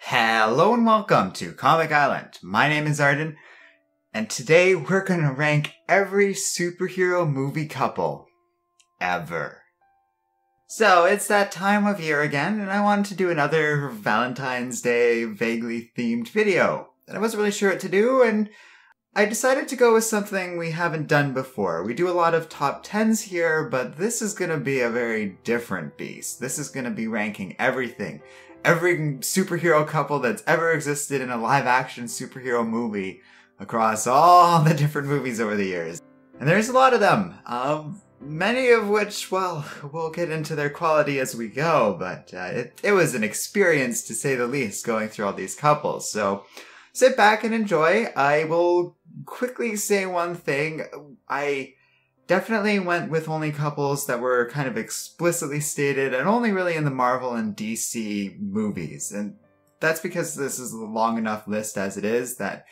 Hello and welcome to Comic Island. My name is Arden, and today we're gonna rank every superhero movie couple ever. So it's that time of year again, and I wanted to do another Valentine's Day vaguely themed video. And I wasn't really sure what to do, and I decided to go with something we haven't done before. We do a lot of top 10s here, but this is gonna be a very different beast. This is gonna be ranking everything. Every superhero couple that's ever existed in a live-action superhero movie across all the different movies over the years. And there's a lot of them, many of which, well, we'll get into their quality as we go, but it was an experience, to say the least, going through all these couples. So sit back and enjoy. I will quickly say one thing. I definitely went with only couples that were kind of explicitly stated and only really in the Marvel and DC movies. And that's because this is a long enough list as it is that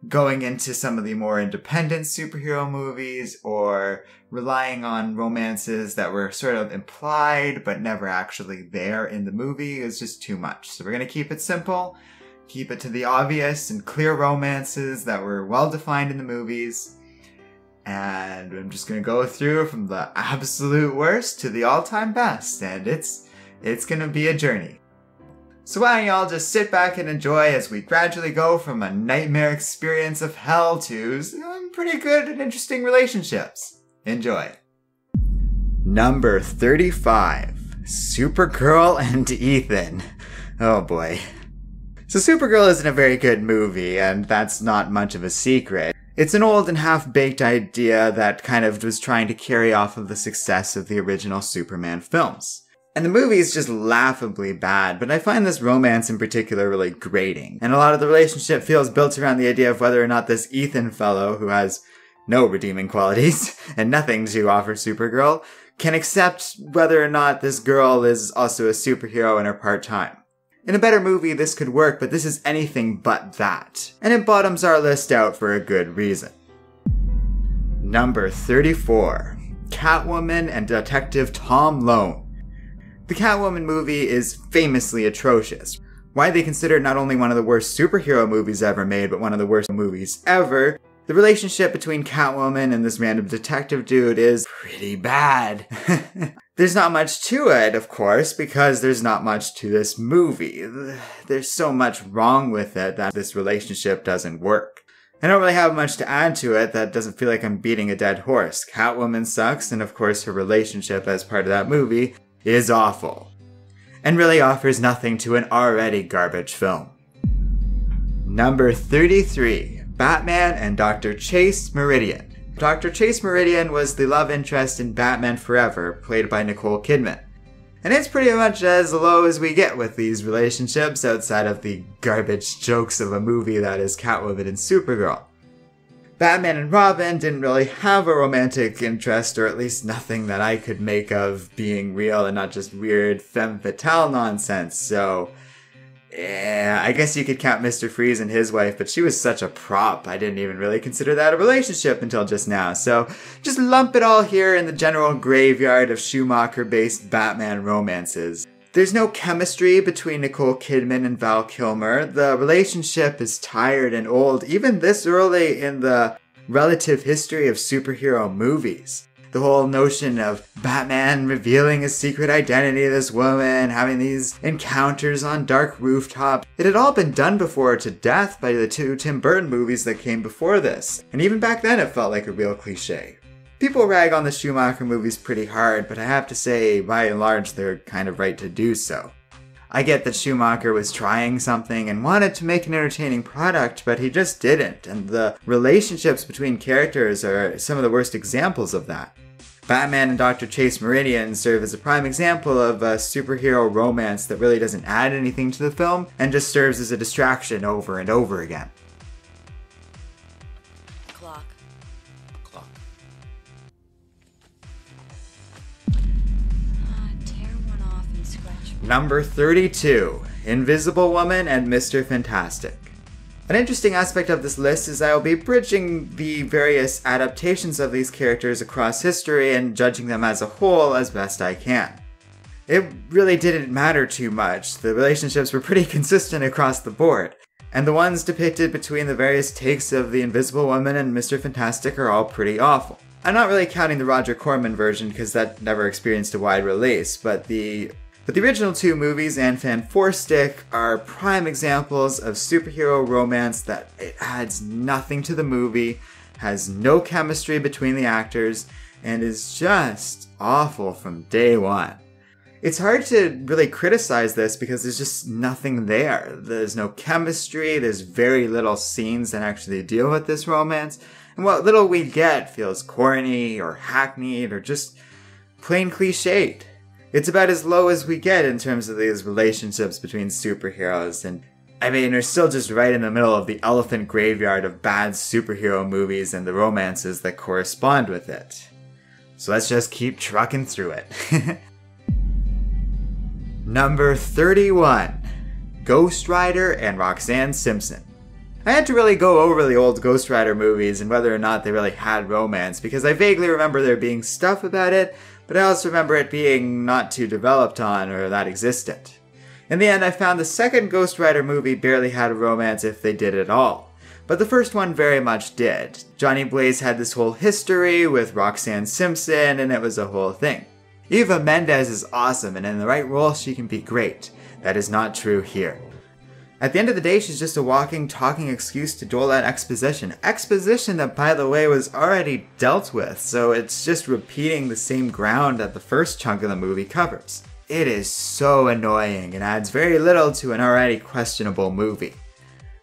going into some of the more independent superhero movies or relying on romances that were sort of implied but never actually there in the movie is just too much. So we're going to keep it simple, keep it to the obvious and clear romances that were well defined in the movies. And I'm just gonna go through from the absolute worst to the all-time best, and it's gonna be a journey. So why don't y'all just sit back and enjoy as we gradually go from a nightmare experience of hell to some pretty good and interesting relationships. Enjoy. Number 35, Supergirl and Ethan. Oh boy. So Supergirl isn't a very good movie, and that's not much of a secret. It's an old and half-baked idea that kind of was trying to carry off of the success of the original Superman films. And the movie is just laughably bad, but I find this romance in particular really grating. And a lot of the relationship feels built around the idea of whether or not this Ethan fellow, who has no redeeming qualities and nothing to offer Supergirl, can accept whether or not this girl is also a superhero in her part-time. In a better movie, this could work, but this is anything but that. And it bottoms our list out for a good reason. Number 34, Catwoman and Detective Tom Lone. The Catwoman movie is famously atrocious. Widely considered not only one of the worst superhero movies ever made, but one of the worst movies ever. The relationship between Catwoman and this random detective dude is pretty bad. There's not much to it, of course, because there's not much to this movie. There's so much wrong with it that this relationship doesn't work. I don't really have much to add to it that doesn't feel like I'm beating a dead horse. Catwoman sucks, and of course her relationship as part of that movie is awful. And really offers nothing to an already garbage film. Number 33. Batman and Dr. Chase Meridian. Dr. Chase Meridian was the love interest in Batman Forever, played by Nicole Kidman. And it's pretty much as low as we get with these relationships outside of the garbage jokes of a movie that is Catwoman and Supergirl. Batman and Robin didn't really have a romantic interest, or at least nothing that I could make of being real and not just weird femme fatale nonsense, so yeah, I guess you could count Mr. Freeze and his wife, but she was such a prop, I didn't even really consider that a relationship until just now. So just lump it all here in the general graveyard of Schumacher-based Batman romances. There's no chemistry between Nicole Kidman and Val Kilmer. The relationship is tired and old, even this early in the relative history of superhero movies. The whole notion of Batman revealing his secret identity to this woman, having these encounters on dark rooftops. It had all been done before to death by the two Tim Burton movies that came before this. And even back then it felt like a real cliche. People rag on the Schumacher movies pretty hard, but I have to say, by and large, they're kind of right to do so. I get that Schumacher was trying something and wanted to make an entertaining product, but he just didn't, and the relationships between characters are some of the worst examples of that. Batman and Dr. Chase Meridian serve as a prime example of a superhero romance that really doesn't add anything to the film and just serves as a distraction over and over again. Clock. Tear one off and scratch. Number 32, Invisible Woman and Mr. Fantastic. An interesting aspect of this list is I will be bridging the various adaptations of these characters across history and judging them as a whole as best I can. it really didn't matter too much. The relationships were pretty consistent across the board. And the ones depicted between the various takes of the Invisible Woman and Mr. Fantastic are all pretty awful. I'm not really counting the Roger Corman version because that never experienced a wide release, but the original two movies and Fan 4 Stick are prime examples of superhero romance that it adds nothing to the movie, has no chemistry between the actors, and is just awful from day one. It's hard to really criticize this because there's just nothing there. There's no chemistry, there's very little scenes that actually deal with this romance, and what little we get feels corny or hackneyed or just plain cliched. It's about as low as we get in terms of these relationships between superheroes, and I mean, they're still just right in the middle of the elephant graveyard of bad superhero movies and the romances that correspond with it. So let's just keep trucking through it. Number 31. Ghost Rider and Roxanne Simpson. I had to really go over the old Ghost Rider movies and whether or not they really had romance, because I vaguely remember there being stuff about it, but I also remember it being not too developed on or that existent. In the end, I found the second Ghost Rider movie barely had a romance if they did at all, but the first one very much did. Johnny Blaze had this whole history with Roxanne Simpson, and it was a whole thing. Eva Mendes is awesome, and in the right role she can be great. That is not true here. At the end of the day, she's just a walking, talking excuse to dole out exposition. Exposition that, by the way, was already dealt with, so it's just repeating the same ground that the first chunk of the movie covers. It is so annoying and adds very little to an already questionable movie.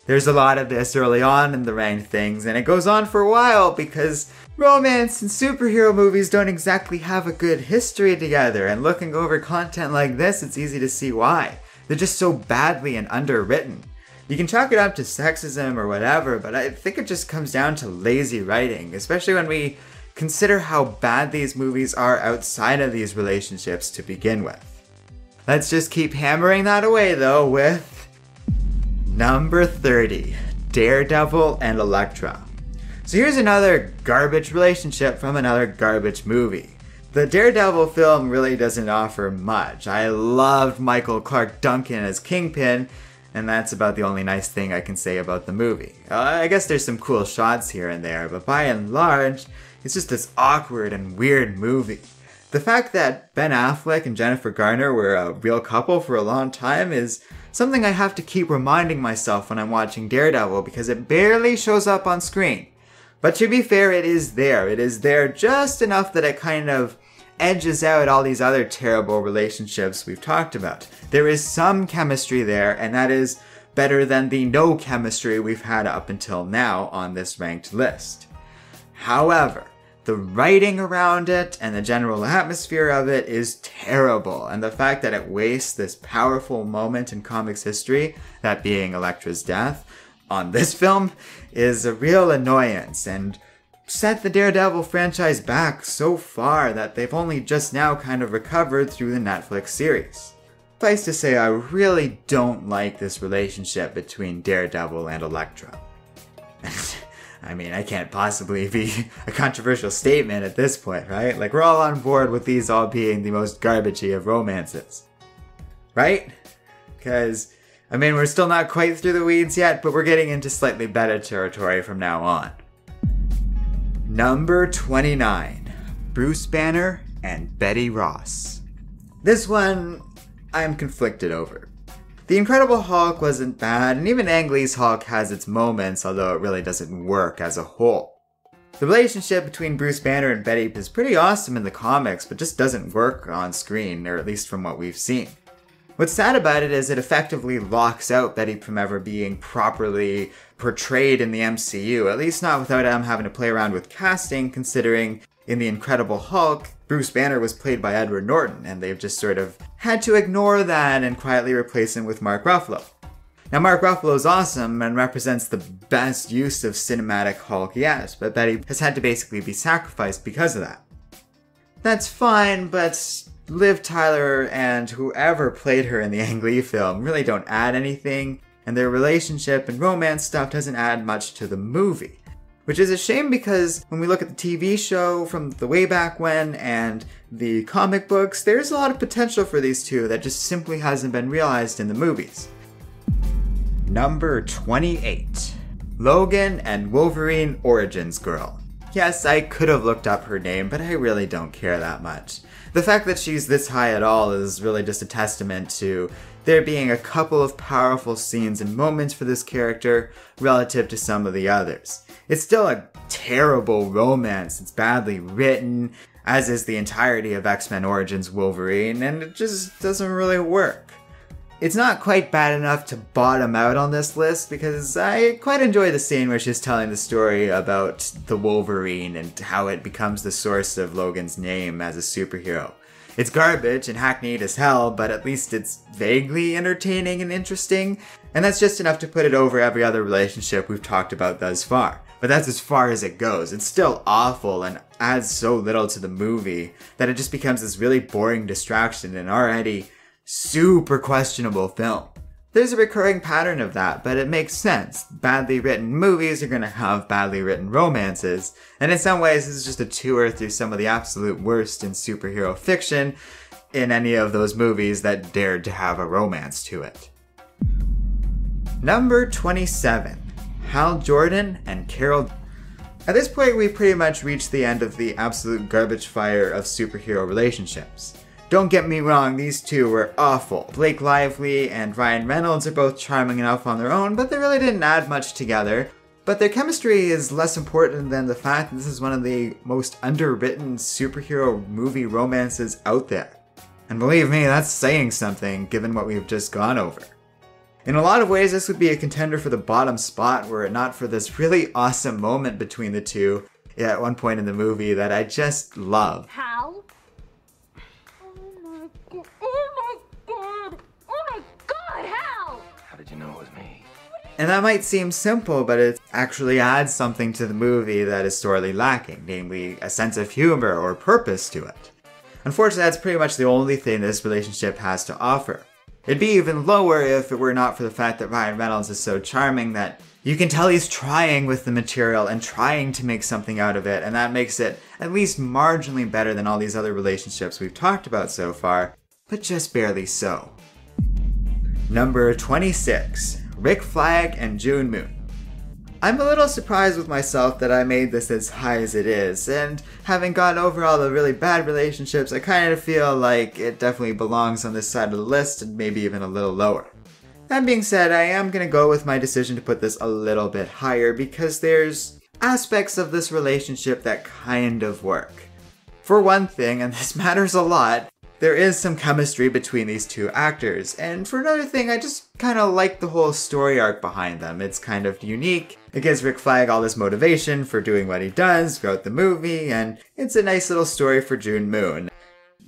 There's a lot of this early on in the ranked things, and it goes on for a while because romance and superhero movies don't exactly have a good history together, and looking over content like this, it's easy to see why. They're just so badly and underwritten. You can chalk it up to sexism or whatever, but I think it just comes down to lazy writing, especially when we consider how bad these movies are outside of these relationships to begin with. Let's just keep hammering that away though with number 30, Daredevil and Elektra. So here's another garbage relationship from another garbage movie. The Daredevil film really doesn't offer much. I loved Michael Clark Duncan as Kingpin, and that's about the only nice thing I can say about the movie. I guess there's some cool shots here and there, but by and large, it's just this awkward and weird movie. The fact that Ben Affleck and Jennifer Garner were a real couple for a long time is something I have to keep reminding myself when I'm watching Daredevil because it barely shows up on screen. But to be fair, it is there. It is there just enough that it kind of edges out all these other terrible relationships we've talked about. There is some chemistry there, and that is better than the no chemistry we've had up until now on this ranked list. However, the writing around it and the general atmosphere of it is terrible, and the fact that it wastes this powerful moment in comics history, that being Elektra's death, on this film is a real annoyance and set the Daredevil franchise back so far that they've only just now kind of recovered through the Netflix series. Suffice to say, I really don't like this relationship between Daredevil and Elektra. I mean, I can't possibly be a controversial statement at this point, right? Like, we're all on board with these all being the most garbagey of romances. Right? Because, I mean, we're still not quite through the weeds yet, but we're getting into slightly better territory from now on. Number 29. Bruce Banner and Betty Ross. This one, I'm conflicted over. The Incredible Hulk wasn't bad, and even Ang Lee's Hulk has its moments, although it really doesn't work as a whole. The relationship between Bruce Banner and Betty is pretty awesome in the comics, but just doesn't work on screen, or at least from what we've seen. What's sad about it is it effectively locks out Betty from ever being properly portrayed in the MCU, at least not without him having to play around with casting, considering in The Incredible Hulk, Bruce Banner was played by Edward Norton, and they've just sort of had to ignore that and quietly replace him with Mark Ruffalo. Now, Mark Ruffalo is awesome and represents the best use of cinematic Hulk yet, but Betty has had to basically be sacrificed because of that. That's fine, but Liv Tyler and whoever played her in the Ang Lee film really don't add anything, and their relationship and romance stuff doesn't add much to the movie. which is a shame because when we look at the TV show from the way back when and the comic books, there's a lot of potential for these two that just simply hasn't been realized in the movies. Number 28. Logan and Wolverine Origins Girl. Yes, I could have looked up her name, but I really don't care that much. The fact that she's this high at all is really just a testament to there being a couple of powerful scenes and moments for this character relative to some of the others. It's still a terrible romance, it's badly written, as is the entirety of X-Men Origins Wolverine, and it just doesn't really work. It's not quite bad enough to bottom out on this list because I quite enjoy the scene where she's telling the story about the Wolverine and how it becomes the source of Logan's name as a superhero. It's garbage and hackneyed as hell, but at least it's vaguely entertaining and interesting, and that's just enough to put it over every other relationship we've talked about thus far. But that's as far as it goes. It's still awful and adds so little to the movie that it just becomes this really boring distraction in an already super questionable film. There's a recurring pattern of that, but it makes sense. Badly written movies are going to have badly written romances, and in some ways this is just a tour through some of the absolute worst in superhero fiction in any of those movies that dared to have a romance to it. Number 27. Hal Jordan and Carol. At this point we've pretty much reached the end of the absolute garbage fire of superhero relationships. Don't get me wrong, these two were awful. Blake Lively and Ryan Reynolds are both charming enough on their own, but they really didn't add much together. But their chemistry is less important than the fact that this is one of the most underwritten superhero movie romances out there. And believe me, that's saying something given what we've just gone over. In a lot of ways, this would be a contender for the bottom spot were it not for this really awesome moment between the two at one point in the movie that I just love. Hal? Did you know it was me? And that might seem simple, but it actually adds something to the movie that is sorely lacking, namely a sense of humor or purpose to it. Unfortunately, that's pretty much the only thing this relationship has to offer. It'd be even lower if it were not for the fact that Ryan Reynolds is so charming that you can tell he's trying with the material and trying to make something out of it, and that makes it at least marginally better than all these other relationships we've talked about so far, but just barely so. Number 26. Rick Flag and June Moon. I'm a little surprised with myself that I made this as high as it is, and having gone over all the really bad relationships, I kind of feel like it definitely belongs on this side of the list and maybe even a little lower. That being said, I am going to go with my decision to put this a little bit higher because there's aspects of this relationship that kind of work. For one thing, and this matters a lot, there is some chemistry between these two actors, and for another thing, I just kind of like the whole story arc behind them. It's kind of unique, it gives Rick Flag all this motivation for doing what he does throughout the movie, and it's a nice little story for June Moon.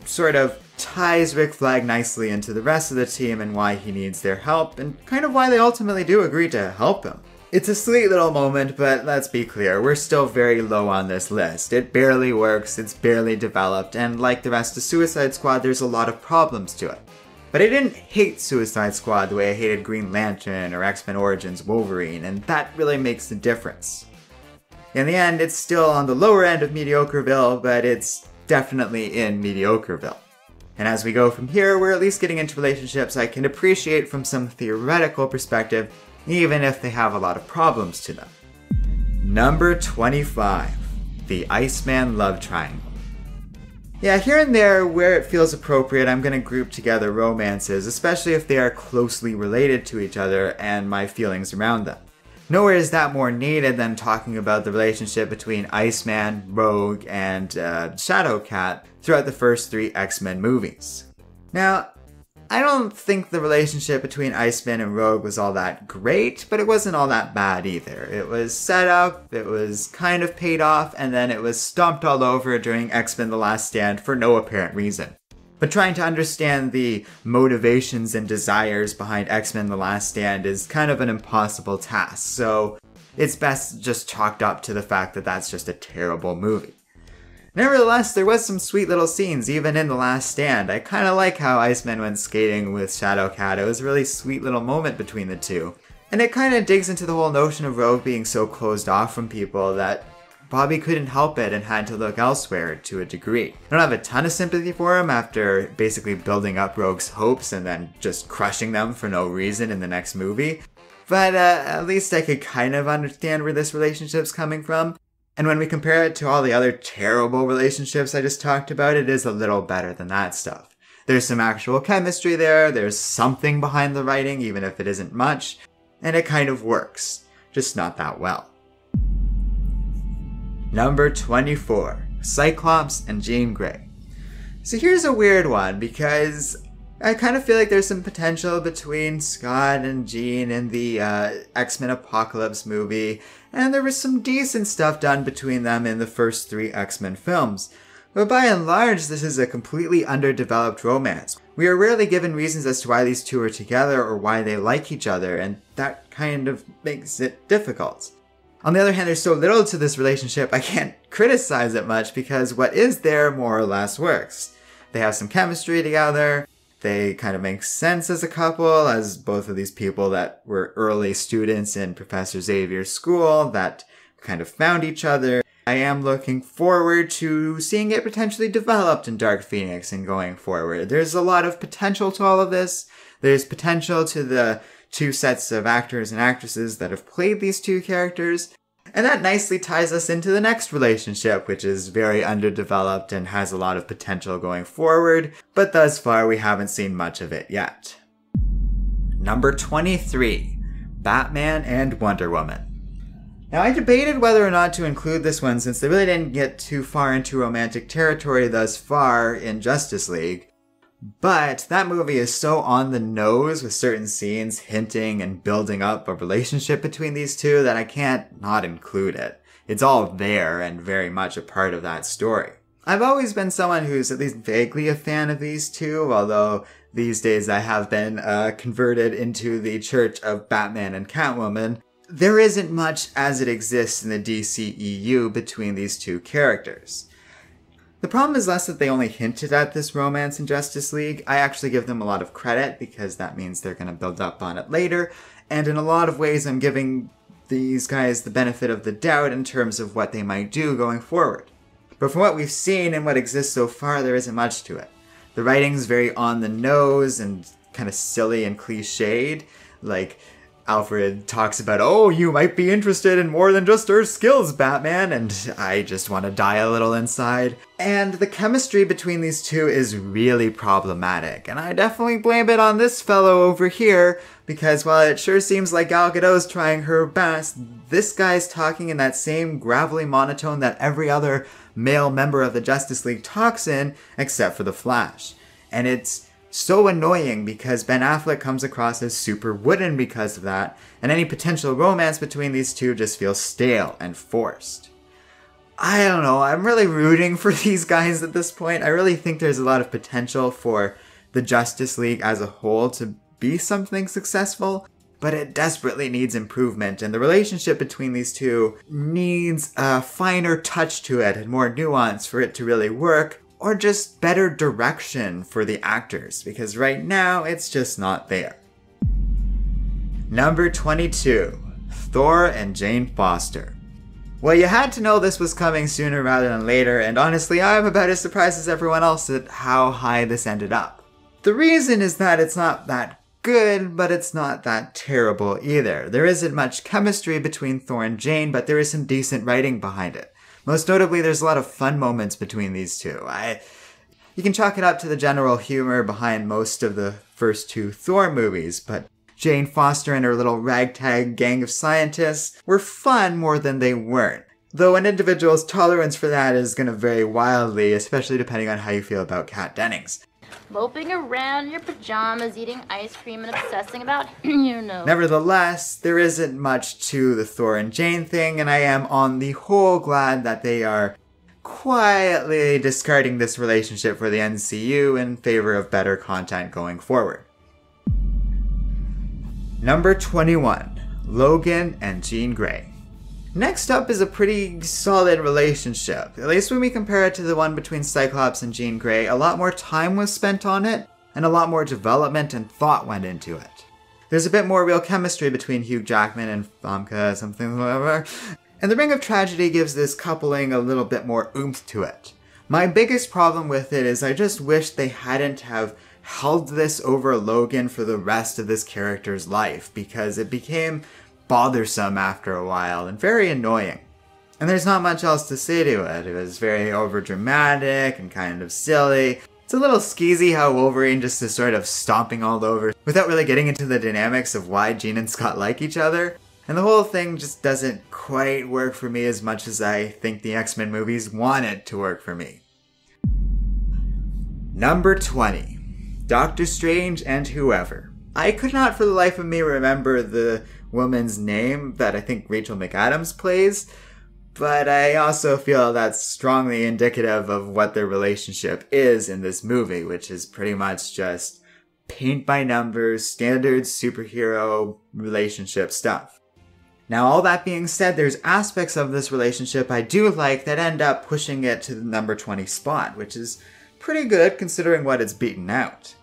Sort of ties Rick Flag nicely into the rest of the team and why he needs their help, and kind of why they ultimately do agree to help him. It's a sweet little moment, but let's be clear, we're still very low on this list. It barely works, it's barely developed, and like the rest of Suicide Squad, there's a lot of problems to it. But I didn't hate Suicide Squad the way I hated Green Lantern or X-Men Origins Wolverine, and that really makes the difference. In the end, it's still on the lower end of Mediocreville, but it's definitely in Mediocreville. And as we go from here, we're at least getting into relationships I can appreciate from some theoretical perspective, even if they have a lot of problems to them. Number 25. The Iceman Love Triangle. Yeah, here and there, where it feels appropriate, I'm going to group together romances, especially if they are closely related to each other and my feelings around them. Nowhere is that more needed than talking about the relationship between Iceman, Rogue, and Shadowcat throughout the first 3 X-Men movies. Now, I don't think the relationship between Iceman and Rogue was all that great, but it wasn't all that bad either. It was set up, it was kind of paid off, and then it was stomped all over during X-Men The Last Stand for no apparent reason. But trying to understand the motivations and desires behind X-Men The Last Stand is kind of an impossible task, so it's best just chalked up to the fact that that's just a terrible movie. Nevertheless, there was some sweet little scenes even in The Last Stand. I kind of like how Iceman went skating with Shadowcat. It was a really sweet little moment between the two. And it kind of digs into the whole notion of Rogue being so closed off from people that Bobby couldn't help it and had to look elsewhere to a degree. I don't have a ton of sympathy for him after basically building up Rogue's hopes and then just crushing them for no reason in the next movie. But at least I could kind of understand where this relationship's coming from. And when we compare it to all the other terrible relationships I just talked about, it is a little better than that stuff. There's some actual chemistry there, there's something behind the writing, even if it isn't much, and it kind of works, just not that well. Number 24, Cyclops and Jean Grey. So here's a weird one, because I kind of feel like there's some potential between Scott and Jean in the X-Men Apocalypse movie, and there was some decent stuff done between them in the first 3 X-Men films. But by and large, this is a completely underdeveloped romance. We are rarely given reasons as to why these two are together or why they like each other, and that kind of makes it difficult. On the other hand, there's so little to this relationship I can't criticize it much because what is there more or less works. They have some chemistry together, they kind of make sense as a couple, as both of these people that were early students in Professor Xavier's school that kind of found each other. I am looking forward to seeing it potentially developed in Dark Phoenix and going forward. There's a lot of potential to all of this. There's potential to the 2 sets of actors and actresses that have played these 2 characters. And that nicely ties us into the next relationship, which is very underdeveloped and has a lot of potential going forward, but thus far we haven't seen much of it yet. Number 23, Batman and Wonder Woman. Now, I debated whether or not to include this one since they really didn't get too far into romantic territory thus far in Justice League. But that movie is so on the nose with certain scenes hinting and building up a relationship between these two that I can't not include it. It's all there and very much a part of that story. I've always been someone who's at least vaguely a fan of these two, although these days I have been converted into the church of Batman and Catwoman. There isn't much as it exists in the DCEU between these 2 characters. The problem is less that they only hinted at this romance in Justice League. I actually give them a lot of credit because that means they're going to build up on it later. And in a lot of ways, I'm giving these guys the benefit of the doubt in terms of what they might do going forward. But from what we've seen and what exists so far, there isn't much to it. The writing's very on the nose and kind of silly and cliched. Like, Alfred talks about, oh, you might be interested in more than just her skills, Batman, and I just want to die a little inside. And the chemistry between these 2 is really problematic, and I definitely blame it on this fellow over here, because while it sure seems like Gal Gadot's trying her best, this guy's talking in that same gravelly monotone that every other male member of the Justice League talks in, except for the Flash. And it's so annoying because Ben Affleck comes across as super wooden because of that, and any potential romance between these 2 just feels stale and forced. I don't know, I'm really rooting for these guys at this point. I really think there's a lot of potential for the Justice League as a whole to be something successful, but it desperately needs improvement, and the relationship between these 2 needs a finer touch to it and more nuance for it to really work. Or just better direction for the actors, because right now it's just not there. Number 22, Thor and Jane Foster. Well, you had to know this was coming sooner rather than later, and honestly, I'm about as surprised as everyone else at how high this ended up. The reason is that it's not that good, but it's not that terrible either. There isn't much chemistry between Thor and Jane, but there is some decent writing behind it. Most notably, there's a lot of fun moments between these 2. You can chalk it up to the general humor behind most of the first 2 Thor movies, but Jane Foster and her little ragtag gang of scientists were fun more than they weren't. Though an individual's tolerance for that is going to vary wildly, especially depending on how you feel about Kat Dennings. Moping around in your pajamas, eating ice cream, and obsessing about your nose. Nevertheless, there isn't much to the Thor and Jane thing, and I am on the whole glad that they are quietly discarding this relationship for the MCU in favor of better content going forward. Number 21, Logan and Jean Grey. Next up is a pretty solid relationship. At least when we compare it to the one between Cyclops and Jean Grey, a lot more time was spent on it, and a lot more development and thought went into it. There's a bit more real chemistry between Hugh Jackman and Famke, something whatever. And the Ring of Tragedy gives this coupling a little bit more oomph to it. My biggest problem with it is I just wish they hadn't have held this over Logan for the rest of this character's life, because it became bothersome after a while and very annoying. And there's not much else to say to it. It was very overdramatic and kind of silly. It's a little skeezy how Wolverine just is sort of stomping all over without really getting into the dynamics of why Jean and Scott like each other. And the whole thing just doesn't quite work for me as much as I think the X-Men movies want it to work for me. Number 20. Doctor Strange and Whoever. I could not for the life of me remember the woman's name that I think Rachel McAdams plays, but I also feel that's strongly indicative of what their relationship is in this movie, which is pretty much just paint by numbers, standard superhero relationship stuff. Now, all that being said, there's aspects of this relationship I do like that end up pushing it to the number 20 spot, which is pretty good considering what it's beaten out.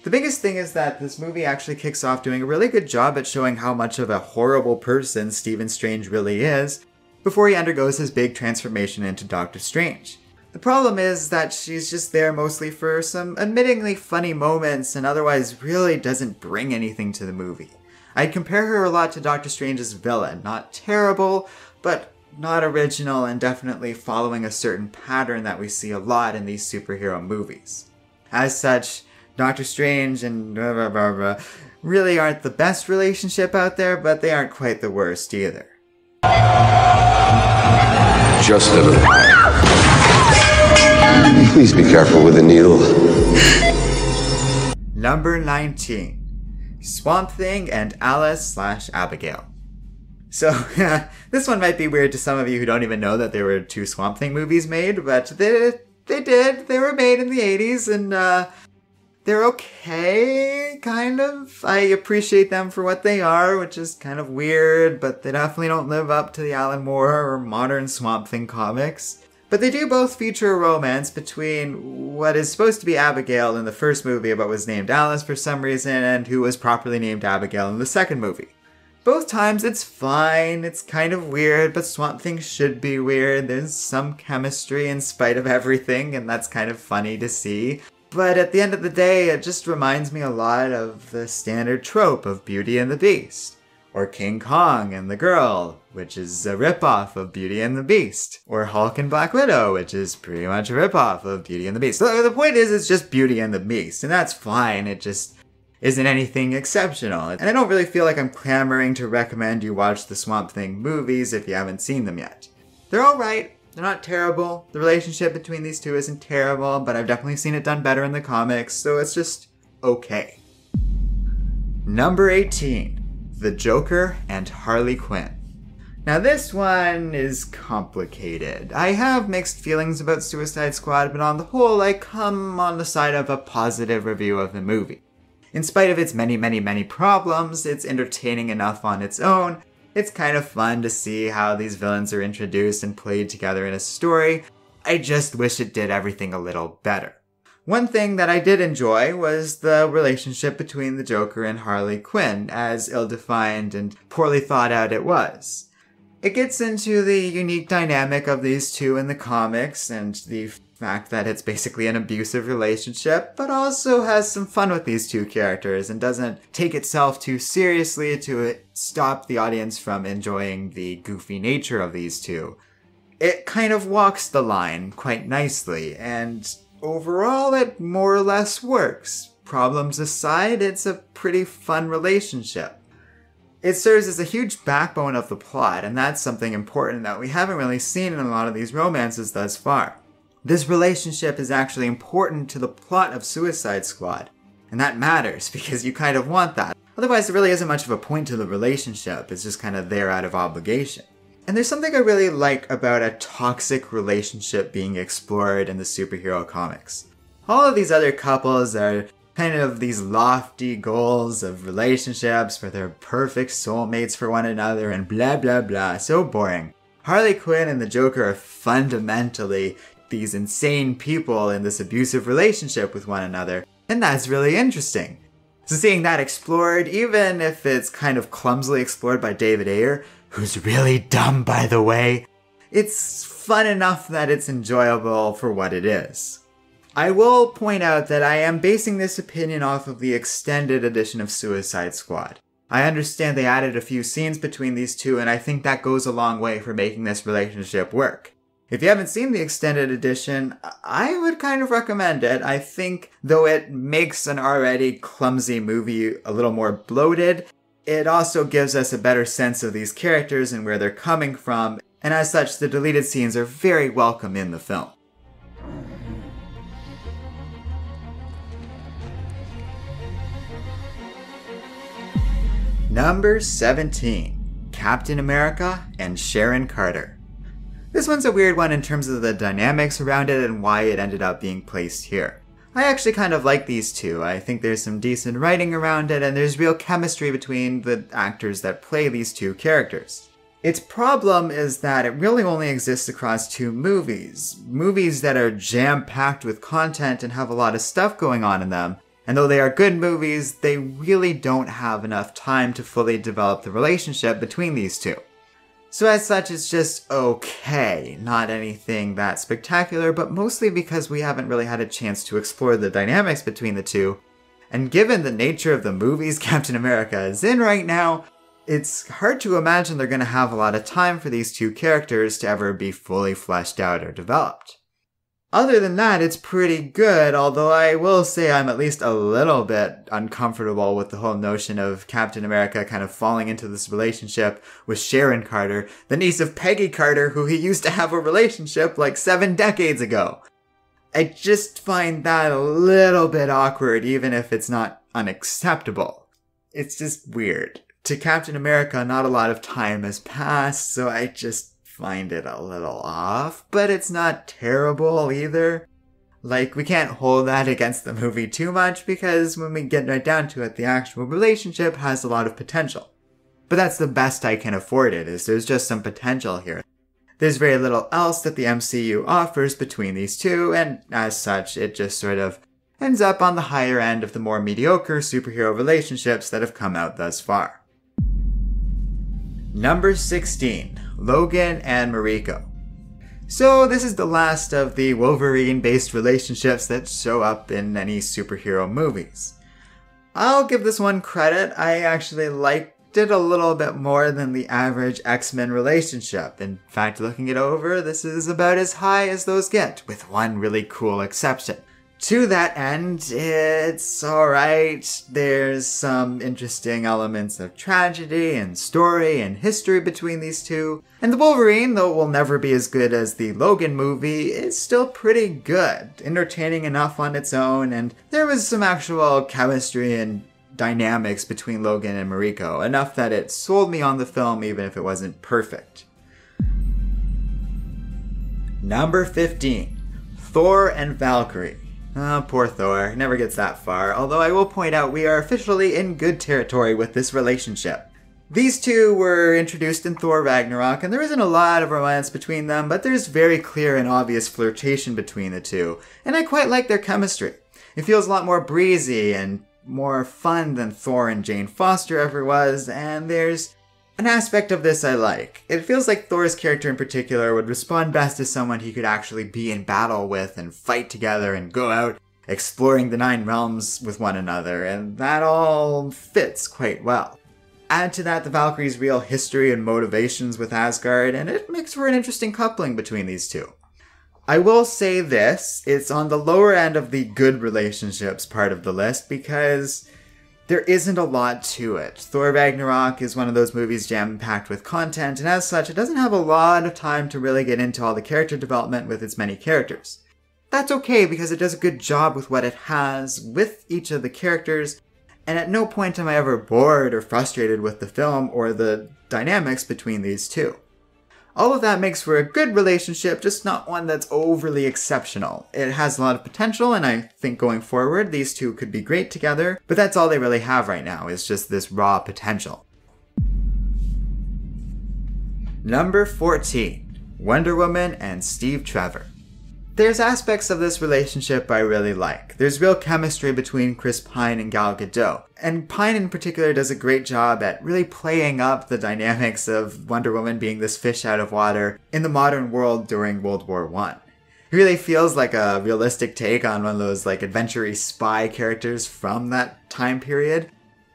The biggest thing is that this movie actually kicks off doing a really good job at showing how much of a horrible person Stephen Strange really is before he undergoes his big transformation into Doctor Strange. The problem is that she's just there mostly for some admittingly funny moments and otherwise really doesn't bring anything to the movie. I'd compare her a lot to Doctor Strange's villain. Not terrible, but not original and definitely following a certain pattern that we see a lot in these superhero movies. As such, Doctor Strange and really aren't the best relationship out there, but they aren't quite the worst either. Just a little. Please be careful with the needle. Number 19. Swamp Thing and Alice/Abigail. So, this one might be weird to some of you who don't even know that there were 2 Swamp Thing movies made, but they did. They were made in the 80s, and they're okay, kind of. I appreciate them for what they are, which is kind of weird, but they definitely don't live up to the Alan Moore or modern Swamp Thing comics. But they do both feature a romance between what is supposed to be Abigail in the first movie but was named Alice for some reason, and who was properly named Abigail in the second movie. Both times it's fine, it's kind of weird, but Swamp Thing should be weird. There's some chemistry in spite of everything, and that's kind of funny to see. But at the end of the day, it just reminds me a lot of the standard trope of Beauty and the Beast. Or King Kong and the Girl, which is a ripoff of Beauty and the Beast. Or Hulk and Black Widow, which is pretty much a ripoff of Beauty and the Beast. So the point is, it's just Beauty and the Beast, and that's fine. It just isn't anything exceptional. And I don't really feel like I'm clamoring to recommend you watch the Swamp Thing movies if you haven't seen them yet. They're alright. They're not terrible. The relationship between these two isn't terrible, but I've definitely seen it done better in the comics, so it's just okay. Number 18. The Joker and Harley Quinn. Now this one is complicated. I have mixed feelings about Suicide Squad, but on the whole I come on the side of a positive review of the movie. In spite of its many problems, it's entertaining enough on its own. It's kind of fun to see how these villains are introduced and played together in a story. I just wish it did everything a little better. One thing that I did enjoy was the relationship between the Joker and Harley Quinn, as ill-defined and poorly thought out it was. It gets into the unique dynamic of these two in the comics, and the fact that it's basically an abusive relationship, but also has some fun with these two characters and doesn't take itself too seriously to stop the audience from enjoying the goofy nature of these two. It kind of walks the line quite nicely, and overall, it more or less works. Problems aside, it's a pretty fun relationship. It serves as a huge backbone of the plot, and that's something important that we haven't really seen in a lot of these romances thus far. This relationship is actually important to the plot of Suicide Squad, and that matters because you kind of want that. Otherwise, there really isn't much of a point to the relationship, it's just kind of there out of obligation. And there's something I really like about a toxic relationship being explored in the superhero comics. All of these other couples are kind of these lofty goals of relationships where they're perfect soulmates for one another and blah blah blah, so boring. Harley Quinn and the Joker are fundamentally these insane people in this abusive relationship with one another, and that's really interesting. So seeing that explored, even if it's kind of clumsily explored by David Ayer, who's really dumb by the way, it's fun enough that it's enjoyable for what it is. I will point out that I am basing this opinion off of the extended edition of Suicide Squad. I understand they added a few scenes between these two, and I think that goes a long way for making this relationship work. If you haven't seen the extended edition, I would kind of recommend it. I think, though it makes an already clumsy movie a little more bloated, it also gives us a better sense of these characters and where they're coming from, and as such, the deleted scenes are very welcome in the film. Number 17, Captain America and Sharon Carter. This one's a weird one in terms of the dynamics around it and why it ended up being placed here. I actually kind of like these two. I think there's some decent writing around it and there's real chemistry between the actors that play these two characters. Its problem is that it really only exists across two movies. Movies that are jam-packed with content and have a lot of stuff going on in them. And though they are good movies, they really don't have enough time to fully develop the relationship between these two. So as such, it's just okay, not anything that spectacular, but mostly because we haven't really had a chance to explore the dynamics between the two. And given the nature of the movies Captain America is in right now, it's hard to imagine they're going to have a lot of time for these two characters to ever be fully fleshed out or developed. Other than that, it's pretty good, although I will say I'm at least a little bit uncomfortable with the whole notion of Captain America kind of falling into this relationship with Sharon Carter, the niece of Peggy Carter, who he used to have a relationship like 7 decades ago. I just find that a little bit awkward, even if it's not unacceptable. It's just weird. To Captain America, not a lot of time has passed, so I just find it a little off, but it's not terrible either. Like, we can't hold that against the movie too much because when we get right down to it, the actual relationship has a lot of potential. But that's the best I can afford it, is there's just some potential here. There's very little else that the MCU offers between these two, and as such, it just sort of ends up on the higher end of the more mediocre superhero relationships that have come out thus far. Number 16. Logan and MARIKO. So this is the last of the Wolverine-based relationships that show up in any superhero movies. I'll give this one credit, I actually liked it a little bit more than the average X-Men relationship. In fact, looking it over, this is about as high as those get, with one really cool exception. To that end, it's alright. There's some interesting elements of tragedy and story and history between these two. And the Wolverine, though it will never be as good as the Logan movie, is still pretty good. Entertaining enough on its own, and there was some actual chemistry and dynamics between Logan and MARIKO, enough that it sold me on the film even if it wasn't perfect. Number 15. Thor and Valkyrie. Oh, poor Thor, never gets that far, although I will point out we are officially in good territory with this relationship. These two were introduced in Thor Ragnarok, and there isn't a lot of romance between them, but there's very clear and obvious flirtation between the two, and I quite like their chemistry. It feels a lot more breezy and more fun than Thor and Jane Foster ever was, and there's an aspect of this I like. It feels like Thor's character in particular would respond best to someone he could actually be in battle with and fight together and go out exploring the 9 realms with one another, and that all fits quite well. Add to that the Valkyrie's real history and motivations with Asgard, and it makes for an interesting coupling between these two. I will say this, it's on the lower end of the good relationships part of the list because there isn't a lot to it. Thor Ragnarok is one of those movies jam-packed with content, and as such, it doesn't have a lot of time to really get into all the character development with its many characters. That's okay because it does a good job with what it has, with each of the characters, and at no point am I ever bored or frustrated with the film or the dynamics between these two. All of that makes for a good relationship, just not one that's overly exceptional. It has a lot of potential, and I think going forward, these two could be great together, but that's all they really have right now, is just this raw potential. Number 14. Wonder Woman and Steve Trevor. There's aspects of this relationship I really like. There's real chemistry between Chris Pine and Gal Gadot. And Pine in particular does a great job at really playing up the dynamics of Wonder Woman being this fish out of water in the modern world during World War I. It really feels like a realistic take on one of those like adventure-y spy characters from that time period.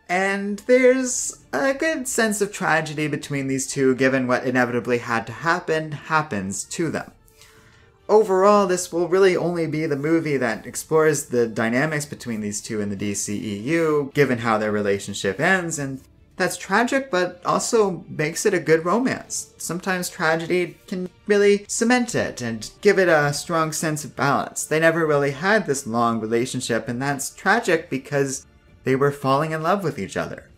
And there's a good sense of tragedy between these two given what inevitably had to happen happens to them. Overall, this will really only be the movie that explores the dynamics between these two in the DCEU, given how their relationship ends, and that's tragic, but also makes it a good romance. Sometimes tragedy can really cement it and give it a strong sense of balance. They never really had this long relationship, and that's tragic because they were falling in love with each other.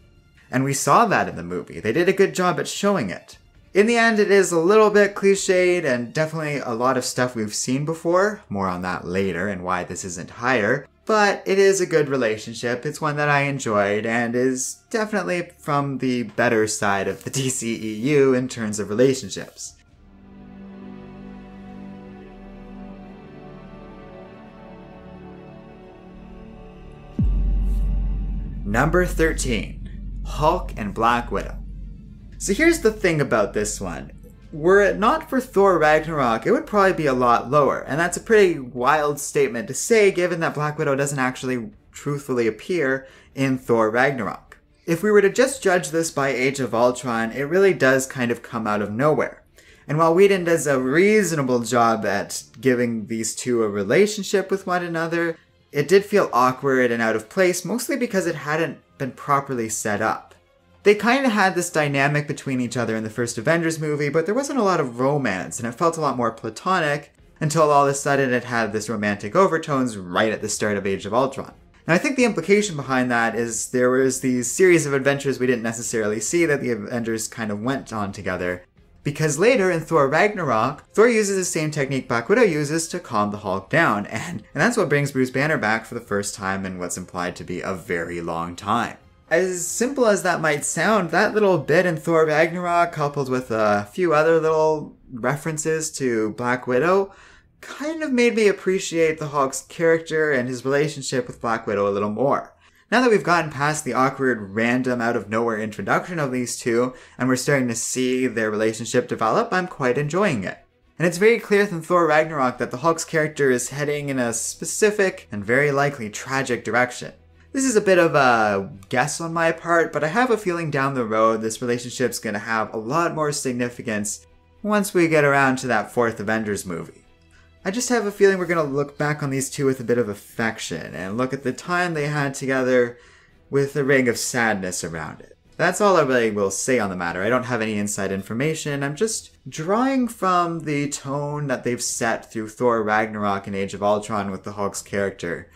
And we saw that in the movie. They did a good job at showing it. In the end, it is a little bit cliched and definitely a lot of stuff we've seen before. More on that later and why this isn't higher. But it is a good relationship. It's one that I enjoyed and is definitely from the better side of the DCEU in terms of relationships. Number 13. Hulk and Black Widow. So here's the thing about this one. Were it not for Thor Ragnarok, it would probably be a lot lower. And that's a pretty wild statement to say given that Black Widow doesn't actually truthfully appear in Thor Ragnarok. If we were to just judge this by Age of Ultron, it really does kind of come out of nowhere. And while Whedon does a reasonable job at giving these two a relationship with one another, it did feel awkward and out of place, mostly because it hadn't been properly set up. They kind of had this dynamic between each other in the first Avengers movie, but there wasn't a lot of romance, and it felt a lot more platonic until all of a sudden it had this romantic overtones right at the start of Age of Ultron. And I think the implication behind that is there was these series of adventures we didn't necessarily see that the Avengers kind of went on together. Because later in Thor Ragnarok, Thor uses the same technique Black Widow uses to calm the Hulk down, and that's what brings Bruce Banner back for the first time in what's implied to be a very long time. As simple as that might sound, that little bit in Thor Ragnarok, coupled with a few other little references to Black Widow, kind of made me appreciate the Hulk's character and his relationship with Black Widow a little more. Now that we've gotten past the awkward, random, out-of-nowhere introduction of these two, and we're starting to see their relationship develop, I'm quite enjoying it. And it's very clear from Thor Ragnarok that the Hulk's character is heading in a specific and very likely tragic direction. This is a bit of a guess on my part, but I have a feeling down the road this relationship's gonna have a lot more significance once we get around to that fourth Avengers movie. I just have a feeling we're gonna look back on these two with a bit of affection and look at the time they had together with a ring of sadness around it. That's all I really will say on the matter. I don't have any inside information. I'm just drawing from the tone that they've set through Thor Ragnarok and Age of Ultron with the Hulk's character.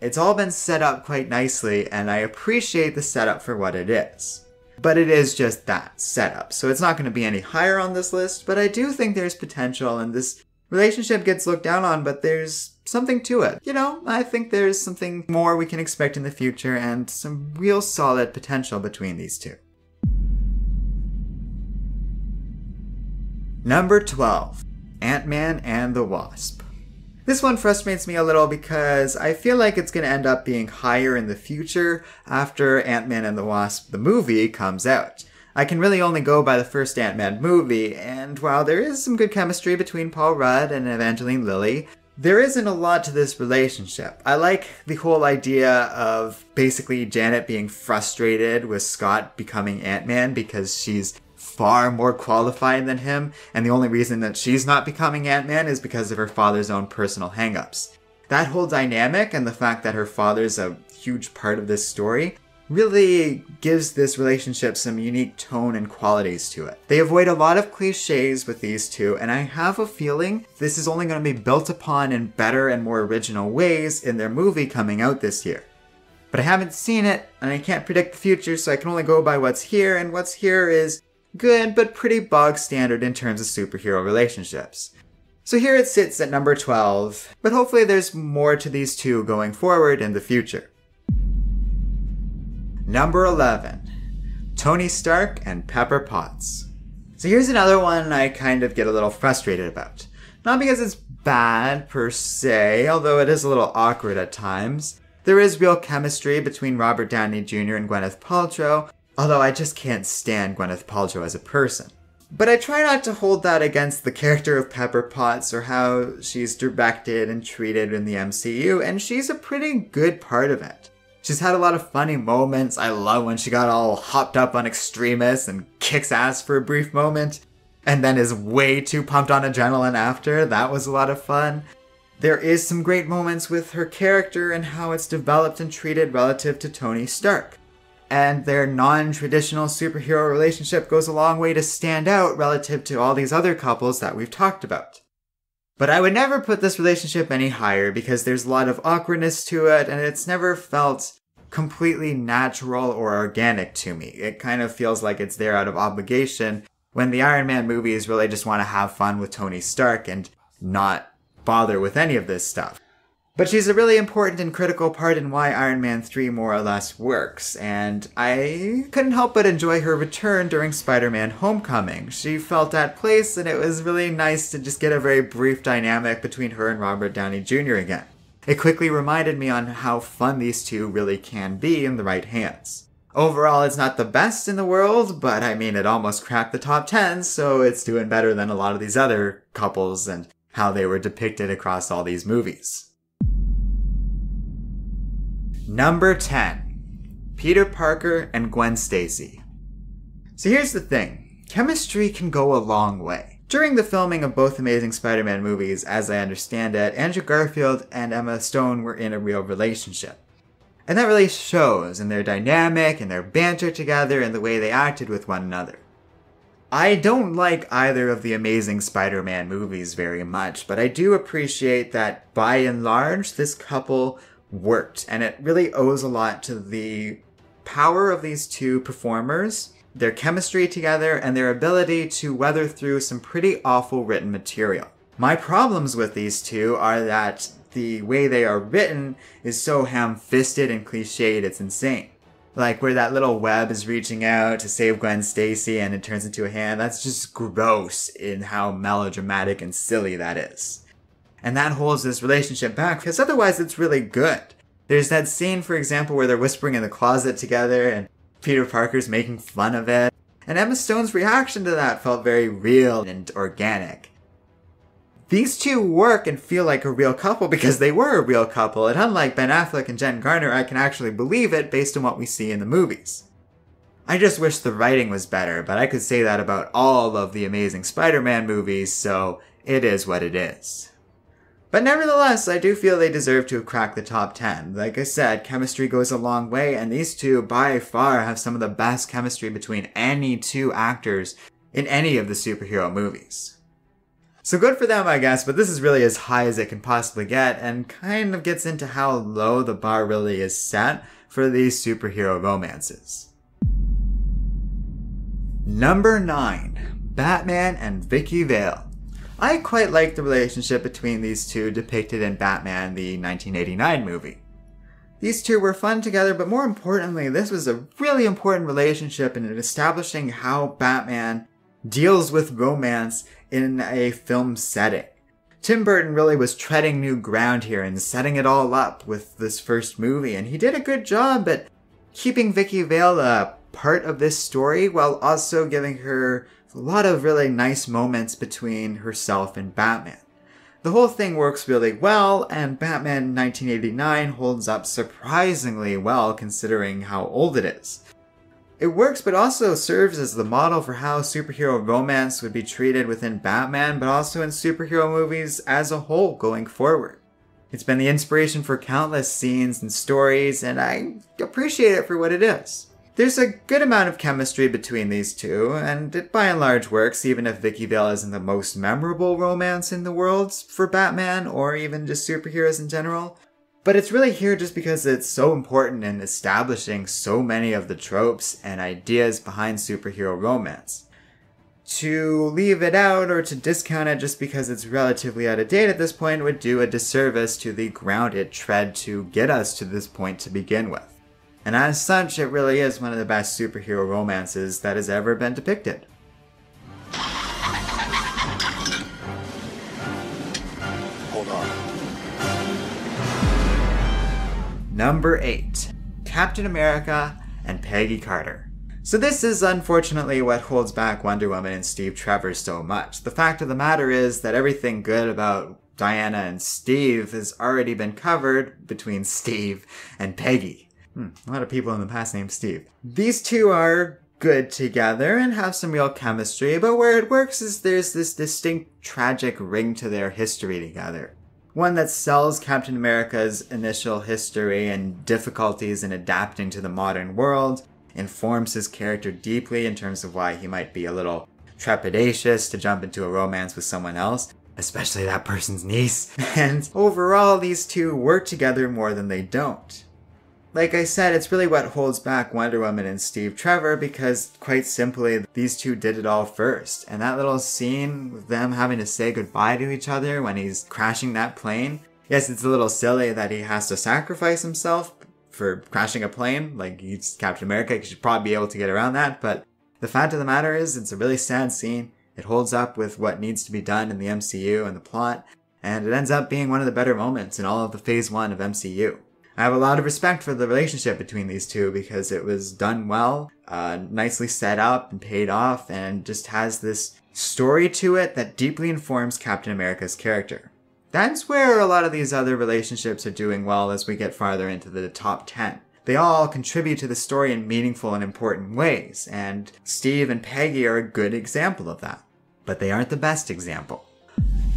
It's all been set up quite nicely, and I appreciate the setup for what it is. But it is just that, setup, so it's not going to be any higher on this list, but I do think there's potential, and this relationship gets looked down on, but there's something to it. You know, I think there's something more we can expect in the future, and some real solid potential between these two. Number 12. Ant-Man and the Wasp. This one frustrates me a little because I feel like it's going to end up being higher in the future after Ant-Man and the Wasp, the movie, comes out. I can really only go by the first Ant-Man movie, and while there is some good chemistry between Paul Rudd and Evangeline Lilly, there isn't a lot to this relationship. I like the whole idea of basically Janet being frustrated with Scott becoming Ant-Man because she's far more qualified than him, and the only reason that she's not becoming Ant-Man is because of her father's own personal hang-ups. That whole dynamic and the fact that her father's a huge part of this story really gives this relationship some unique tone and qualities to it. They avoid a lot of cliches with these two, and I have a feeling this is only going to be built upon in better and more original ways in their movie coming out this year. But I haven't seen it, and I can't predict the future, so I can only go by what's here, and what's here is good, but pretty bog standard in terms of superhero relationships. So here it sits at number 12, but hopefully there's more to these two going forward in the future. Number 11. Tony Stark and Pepper Potts. So here's another one I kind of get a little frustrated about. Not because it's bad per se, although it is a little awkward at times. There is real chemistry between Robert Downey Jr. and Gwyneth Paltrow, although I just can't stand Gwyneth Paltrow as a person. But I try not to hold that against the character of Pepper Potts or how she's directed and treated in the MCU, and she's a pretty good part of it. She's had a lot of funny moments. I love when she got all hopped up on Extremis and kicks ass for a brief moment, and then is way too pumped on adrenaline after. That was a lot of fun. There is some great moments with her character and how it's developed and treated relative to Tony Stark. And their non-traditional superhero relationship goes a long way to stand out relative to all these other couples that we've talked about. But I would never put this relationship any higher because there's a lot of awkwardness to it and it's never felt completely natural or organic to me. It kind of feels like it's there out of obligation when the Iron Man movies really just want to have fun with Tony Stark and not bother with any of this stuff. But she's a really important and critical part in why Iron Man 3 more or less works, and I couldn't help but enjoy her return during Spider-Man Homecoming. She felt at place, and it was really nice to just get a very brief dynamic between her and Robert Downey Jr. again. It quickly reminded me on how fun these two really can be in the right hands. Overall, it's not the best in the world, but I mean, it almost cracked the top 10, so it's doing better than a lot of these other couples and how they were depicted across all these movies. Number 10. Peter Parker and Gwen Stacy. So here's the thing. Chemistry can go a long way. During the filming of both Amazing Spider-Man movies, as I understand it, Andrew Garfield and Emma Stone were in a real relationship. And that really shows in their dynamic and their banter together and the way they acted with one another. I don't like either of the Amazing Spider-Man movies very much, but I do appreciate that by and large, this couple worked, and it really owes a lot to the power of these two performers, their chemistry together, and their ability to weather through some pretty awful written material. My problems with these two are that the way they are written is so ham-fisted and cliched, it's insane. Like where that little web is reaching out to save Gwen Stacy and it turns into a hand, that's just gross in how melodramatic and silly that is. And that holds this relationship back because otherwise it's really good. There's that scene, for example, where they're whispering in the closet together and Peter Parker's making fun of it. And Emma Stone's reaction to that felt very real and organic. These two work and feel like a real couple because they were a real couple, and unlike Ben Affleck and Jen Garner, I can actually believe it based on what we see in the movies. I just wish the writing was better, but I could say that about all of the Amazing Spider-Man movies, so it is what it is. But nevertheless, I do feel they deserve to have cracked the top 10. Like I said, chemistry goes a long way, and these two by far have some of the best chemistry between any two actors in any of the superhero movies. So good for them, I guess, but this is really as high as it can possibly get, and kind of gets into how low the bar really is set for these superhero romances. Number 9. Batman and Vicki Vale. I quite like the relationship between these two depicted in Batman, the 1989 movie. These two were fun together, but more importantly, this was a really important relationship in establishing how Batman deals with romance in a film setting. Tim Burton really was treading new ground here and setting it all up with this first movie, and he did a good job at keeping Vicki Vale a part of this story while also giving her a lot of really nice moments between herself and Batman. The whole thing works really well, and Batman 1989 holds up surprisingly well considering how old it is. It works, but also serves as the model for how superhero romance would be treated within Batman, but also in superhero movies as a whole going forward. It's been the inspiration for countless scenes and stories, and I appreciate it for what it is. There's a good amount of chemistry between these two, and it by and large works, even if Vicki Vale isn't the most memorable romance in the world for Batman, or even just superheroes in general. But it's really here just because it's so important in establishing so many of the tropes and ideas behind superhero romance. To leave it out or to discount it just because it's relatively out of date at this point would do a disservice to the ground it tread to get us to this point to begin with. And as such, it really is one of the best superhero romances that has ever been depicted. Number 8. Captain America and Peggy Carter. So this is unfortunately what holds back Wonder Woman and Steve Trevor so much. The fact of the matter is that everything good about Diana and Steve has already been covered between Steve and Peggy. A lot of people in the past named Steve. These two are good together and have some real chemistry, but where it works is there's this distinct tragic ring to their history together. One that sells Captain America's initial history and difficulties in adapting to the modern world, informs his character deeply in terms of why he might be a little trepidatious to jump into a romance with someone else, especially that person's niece. And overall, these two work together more than they don't. Like I said, it's really what holds back Wonder Woman and Steve Trevor because, quite simply, these two did it all first. And that little scene with them having to say goodbye to each other when he's crashing that plane, yes, it's a little silly that he has to sacrifice himself for crashing a plane. Like, he's Captain America, he should probably be able to get around that, but the fact of the matter is, it's a really sad scene. It holds up with what needs to be done in the MCU and the plot, and it ends up being one of the better moments in all of the Phase 1 of MCU. I have a lot of respect for the relationship between these two because it was done well, nicely set up and paid off, and just has this story to it that deeply informs Captain America's character. That's where a lot of these other relationships are doing well as we get farther into the top 10. They all contribute to the story in meaningful and important ways, and Steve and Peggy are a good example of that. But they aren't the best example.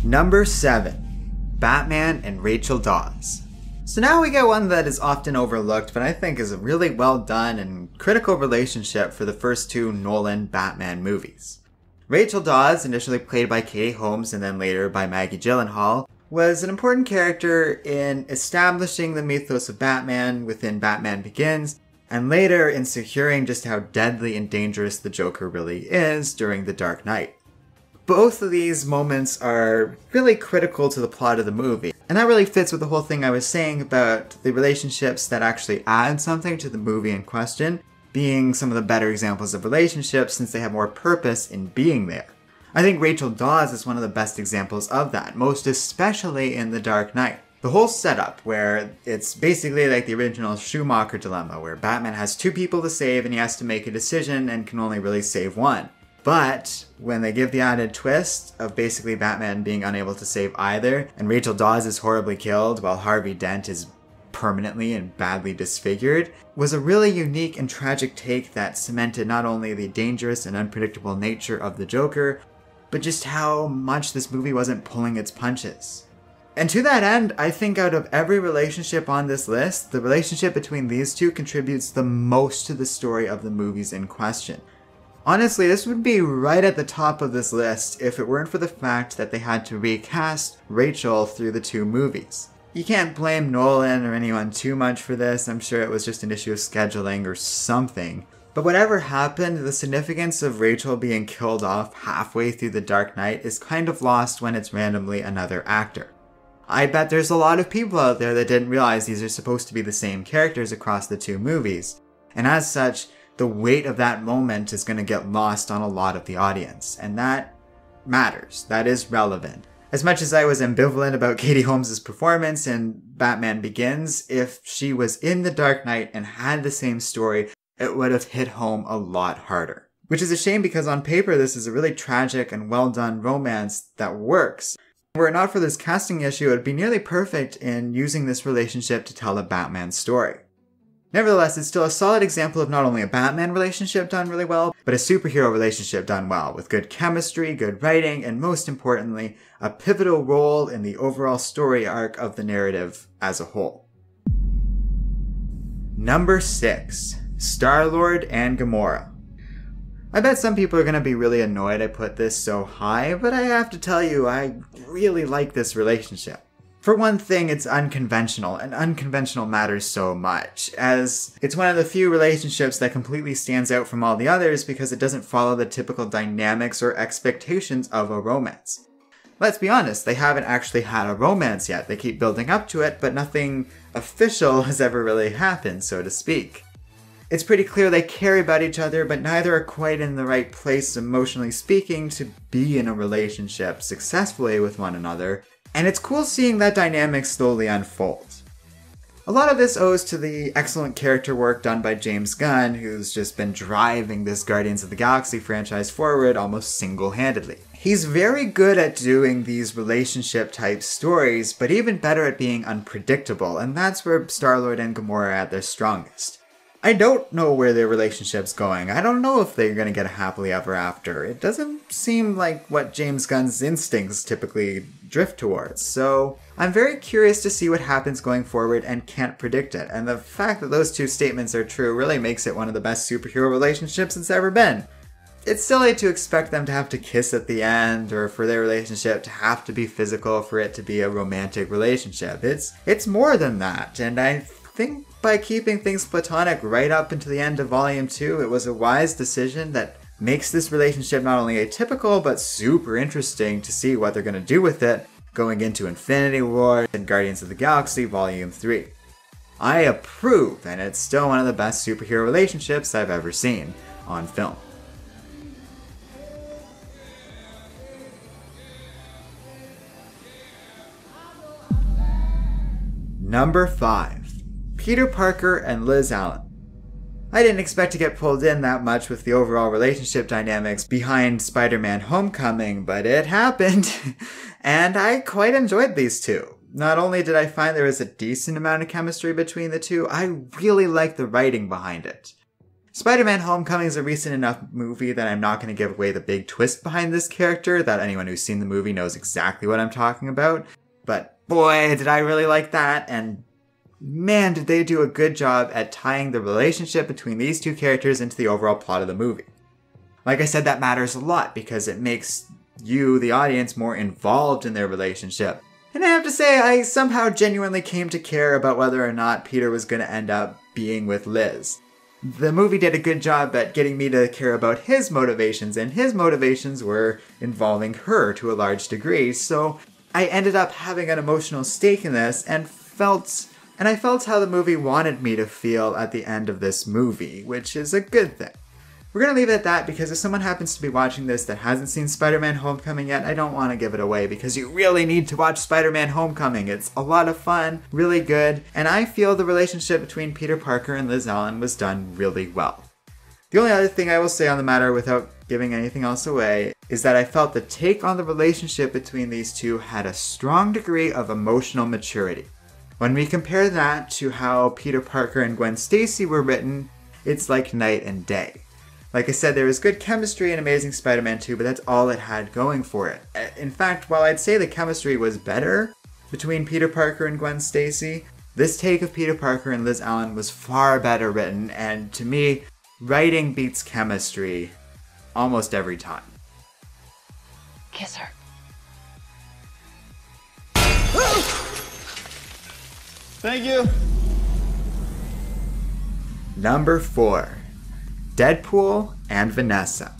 Number 7. Batman and Rachel Dawes. So now we get one that is often overlooked, but I think is a really well done and critical relationship for the first two Nolan Batman movies. Rachel Dawes, initially played by Katie Holmes and then later by Maggie Gyllenhaal, was an important character in establishing the mythos of Batman within Batman Begins, and later in securing just how deadly and dangerous the Joker really is during The Dark Knight. Both of these moments are really critical to the plot of the movie, and that really fits with the whole thing I was saying about the relationships that actually add something to the movie in question, being some of the better examples of relationships since they have more purpose in being there. I think Rachel Dawes is one of the best examples of that, most especially in The Dark Knight. The whole setup, where it's basically like the original Schumacher dilemma, where Batman has two people to save and he has to make a decision and can only really save one. But when they give the added twist of basically Batman being unable to save either, and Rachel Dawes is horribly killed while Harvey Dent is permanently and badly disfigured, was a really unique and tragic take that cemented not only the dangerous and unpredictable nature of the Joker, but just how much this movie wasn't pulling its punches. And to that end, I think out of every relationship on this list, the relationship between these two contributes the most to the story of the movies in question. Honestly, this would be right at the top of this list if it weren't for the fact that they had to recast Rachel through the two movies. You can't blame Nolan or anyone too much for this, I'm sure it was just an issue of scheduling or something. But whatever happened, the significance of Rachel being killed off halfway through The Dark Knight is kind of lost when it's randomly another actor. I bet there's a lot of people out there that didn't realize these are supposed to be the same characters across the two movies, and as such, the weight of that moment is going to get lost on a lot of the audience, and that matters. That is relevant. As much as I was ambivalent about Katie Holmes' performance in Batman Begins, if she was in The Dark Knight and had the same story, it would have hit home a lot harder. Which is a shame because on paper this is a really tragic and well done romance that works. Were it not for this casting issue, it would be nearly perfect in using this relationship to tell a Batman story. Nevertheless, it's still a solid example of not only a Batman relationship done really well, but a superhero relationship done well, with good chemistry, good writing, and most importantly, a pivotal role in the overall story arc of the narrative as a whole. Number 6. Star-Lord and Gamora. I bet some people are going to be really annoyed I put this so high, but I have to tell you, I really like this relationship. For one thing, it's unconventional, and unconventional matters so much, as it's one of the few relationships that completely stands out from all the others because it doesn't follow the typical dynamics or expectations of a romance. Let's be honest, they haven't actually had a romance yet. They keep building up to it, but nothing official has ever really happened, so to speak. It's pretty clear they care about each other, but neither are quite in the right place emotionally speaking to be in a relationship successfully with one another, and it's cool seeing that dynamic slowly unfold. A lot of this owes to the excellent character work done by James Gunn, who's just been driving this Guardians of the Galaxy franchise forward almost single-handedly. He's very good at doing these relationship-type stories, but even better at being unpredictable, and that's where Star-Lord and Gamora are at their strongest. I don't know where their relationship's going. I don't know if they're going to get a happily ever after. It doesn't seem like what James Gunn's instincts typically drift towards, so I'm very curious to see what happens going forward and can't predict it. And the fact that those two statements are true really makes it one of the best superhero relationships it's ever been. It's silly to expect them to have to kiss at the end, or for their relationship to have to be physical for it to be a romantic relationship. It's more than that, and I think by keeping things platonic right up until the end of Volume 2, it was a wise decision that makes this relationship not only atypical, but super interesting to see what they're going to do with it going into Infinity War and Guardians of the Galaxy Volume 3. I approve, and it's still one of the best superhero relationships I've ever seen on film. Number 5. Peter Parker and Liz Allen. I didn't expect to get pulled in that much with the overall relationship dynamics behind Spider-Man Homecoming, but it happened, and I quite enjoyed these two. Not only did I find there was a decent amount of chemistry between the two, I really liked the writing behind it. Spider-Man Homecoming is a recent enough movie that I'm not going to give away the big twist behind this character, that anyone who's seen the movie knows exactly what I'm talking about, but boy, did I really like that, and man, did they do a good job at tying the relationship between these two characters into the overall plot of the movie. Like I said, that matters a lot because it makes you, the audience, more involved in their relationship. And I have to say, I somehow genuinely came to care about whether or not Peter was going to end up being with Liz. The movie did a good job at getting me to care about his motivations, and his motivations were involving her to a large degree, so I ended up having an emotional stake in this and I felt how the movie wanted me to feel at the end of this movie, which is a good thing. We're going to leave it at that because if someone happens to be watching this that hasn't seen Spider-Man Homecoming yet, I don't want to give it away because you really need to watch Spider-Man Homecoming. It's a lot of fun, really good, and I feel the relationship between Peter Parker and Liz Allen was done really well. The only other thing I will say on the matter without giving anything else away is that I felt the take on the relationship between these two had a strong degree of emotional maturity. When we compare that to how Peter Parker and Gwen Stacy were written, it's like night and day. Like I said, there was good chemistry in Amazing Spider-Man 2, but that's all it had going for it. In fact, while I'd say the chemistry was better between Peter Parker and Gwen Stacy, this take of Peter Parker and Liz Allen was far better written, and to me, writing beats chemistry almost every time. Kiss her. Thank you. Number 4. Deadpool and Vanessa.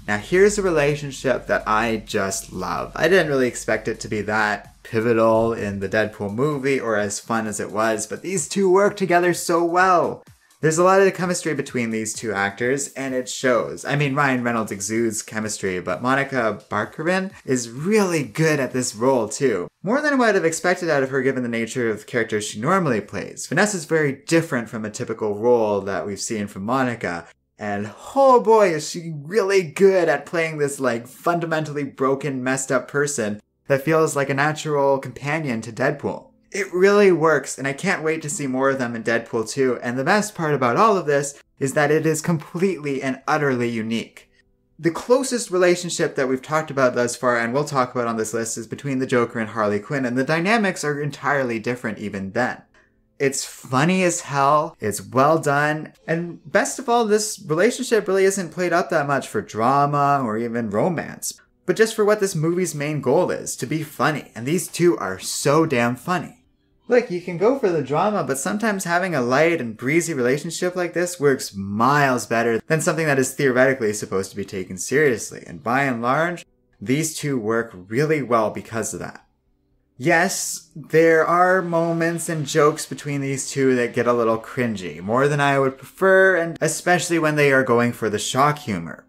Now here's a relationship that I just love. I didn't really expect it to be that pivotal in the Deadpool movie or as fun as it was, but these two work together so well. There's a lot of chemistry between these two actors, and it shows. I mean, Ryan Reynolds exudes chemistry, but Monica Barkerin is really good at this role too. More than I would have expected out of her given the nature of the characters she normally plays. Vanessa's very different from a typical role that we've seen from Monica, and oh boy is she really good at playing this like fundamentally broken, messed up person that feels like a natural companion to Deadpool. It really works, and I can't wait to see more of them in Deadpool 2, and the best part about all of this is that it is completely and utterly unique. The closest relationship that we've talked about thus far, and we'll talk about on this list, is between the Joker and Harley Quinn, and the dynamics are entirely different even then. It's funny as hell, it's well done, and best of all, this relationship really isn't played up that much for drama or even romance, but just for what this movie's main goal is, to be funny, and these two are so damn funny. Look, you can go for the drama, but sometimes having a light and breezy relationship like this works miles better than something that is theoretically supposed to be taken seriously, and by and large, these two work really well because of that. Yes, there are moments and jokes between these two that get a little cringy, more than I would prefer, and especially when they are going for the shock humor.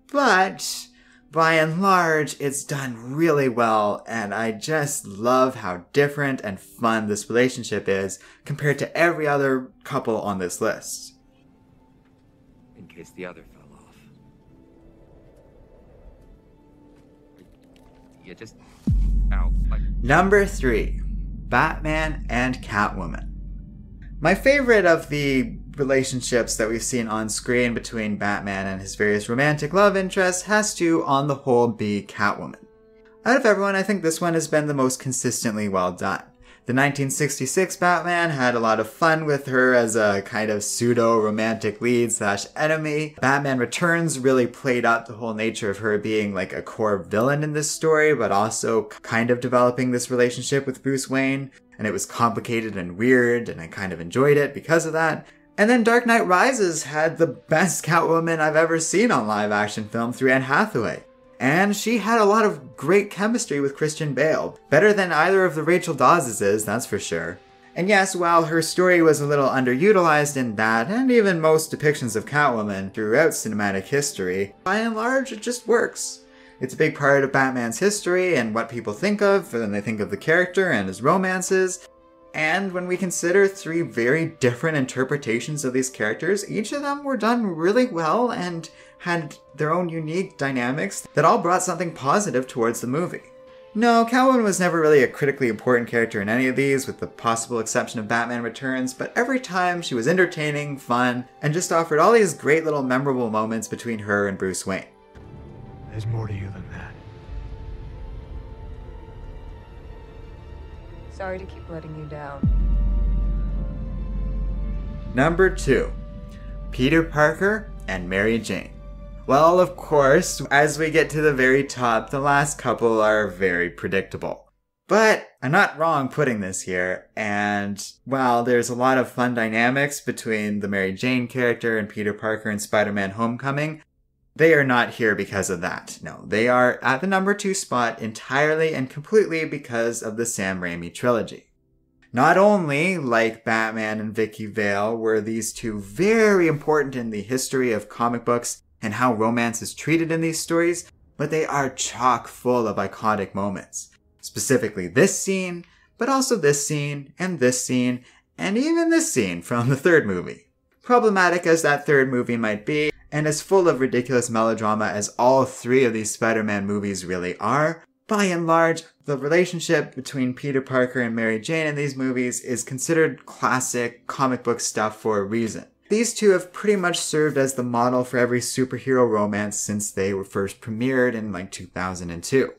But by and large, it's done really well, and I just love how different and fun this relationship is compared to every other couple on this list. In case the other fell off. You just... Ow. Like... Number 3. Batman and Catwoman. My favorite of the relationships that we've seen on screen between Batman and his various romantic love interests has to, on the whole, be Catwoman. Out of everyone, I think this one has been the most consistently well done. The 1966 Batman had a lot of fun with her as a kind of pseudo-romantic lead/enemy. Batman Returns really played up the whole nature of her being like a core villain in this story, but also kind of developing this relationship with Bruce Wayne. And it was complicated and weird, and I kind of enjoyed it because of that. And then Dark Knight Rises had the best Catwoman I've ever seen on live action film through Anne Hathaway. And she had a lot of great chemistry with Christian Bale. Better than either of the Rachel Dawes', that's for sure. And yes, while her story was a little underutilized in that, and even most depictions of Catwoman throughout cinematic history, by and large it just works. It's a big part of Batman's history and what people think of when they think of the character and his romances. And when we consider 3 very different interpretations of these characters, each of them were done really well and had their own unique dynamics that all brought something positive towards the movie. No, Catwoman was never really a critically important character in any of these, with the possible exception of Batman Returns, but every time she was entertaining, fun, and just offered all these great little memorable moments between her and Bruce Wayne. There's more to you than that. Sorry to keep letting you down. Number 2. Peter Parker and Mary Jane. Well, of course, as we get to the very top, the last couple are very predictable. But I'm not wrong putting this here, and while there's a lot of fun dynamics between the Mary Jane character and Peter Parker in Spider-Man Homecoming, they are not here because of that. No, they are at the number 2 spot entirely and completely because of the Sam Raimi trilogy. Not only, like Batman and Vicki Vale, were these two very important in the history of comic books and how romance is treated in these stories, but they are chock full of iconic moments. Specifically this scene, but also this scene, and even this scene from the third movie. Problematic as that third movie might be, and as full of ridiculous melodrama as all 3 of these Spider-Man movies really are, by and large, the relationship between Peter Parker and Mary Jane in these movies is considered classic comic book stuff for a reason. These two have pretty much served as the model for every superhero romance since they were first premiered in like 2002.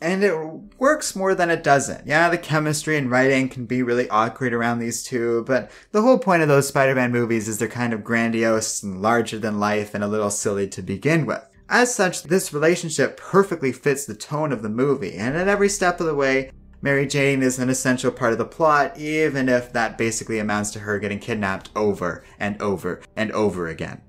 And it works more than it doesn't. Yeah, the chemistry and writing can be really awkward around these two, but the whole point of those Spider-Man movies is they're kind of grandiose and larger than life and a little silly to begin with. As such, this relationship perfectly fits the tone of the movie, and at every step of the way, Mary Jane is an essential part of the plot, even if that basically amounts to her getting kidnapped over and over and over again.